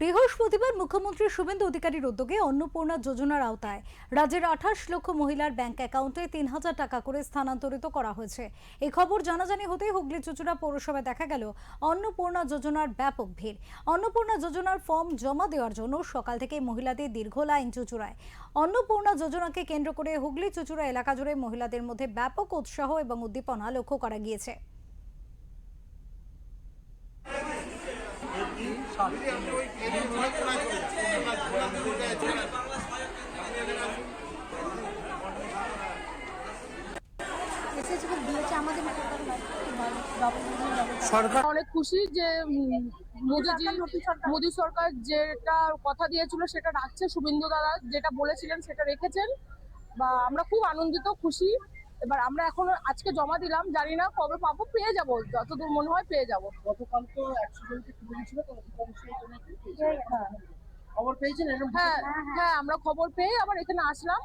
বৃহস্পতিবার মুখ্যমন্ত্রী শুভেন্দু অধিকারীর উদ্যোগে অন্নপূর্ণা যোজনার আওতায় রাজ্যের 28 লক্ষ মহিলার ব্যাংক অ্যাকাউন্টে 3,000 টাকা করে স্থানান্তরিত করা হয়েছে। এই খবর জানাজানি হতেই হুগলি চুঁচুড়া পৌরসভায় দেখা গেল অন্নপূর্ণা যোজনার ব্যাপক ভিড়। অন্নপূর্ণা যোজনার ফর্ম জমা দেওয়ার জন্য সকাল থেকে মহিলাদের দীর্ঘ লাইন চুঁচুড়ায়। অন্নপূর্ণা যোজনাকে কেন্দ্র করে হুগলি চুঁচুড়া এলাকা জুড়ে মহিলাদের মধ্যে ব্যাপক উৎসাহ এবং উদ্দীপনা লক্ষ্য করা গিয়েছে। সরকার অনেক খুশি যে মোদী সরকার যেটা কথা দিয়েছিল সেটা রাখছে। শুভেন্দু দাদা যেটা বলেছিলেন সেটা রেখেছেন, বা আমরা খুব আনন্দিত খুশি। এবার আমরা এখন আজকে জমা দিলাম, জানি না কবে পাবো, পেয়ে যাবো, যতদূর মনে হয় পেয়ে যাবো। গতকাল তো 100 জনকে তুলে দিয়েছিল, তো খবর পেয়েছেন? হ্যাঁ, আমরা খবর পেয়ে আবার এখানে আসলাম।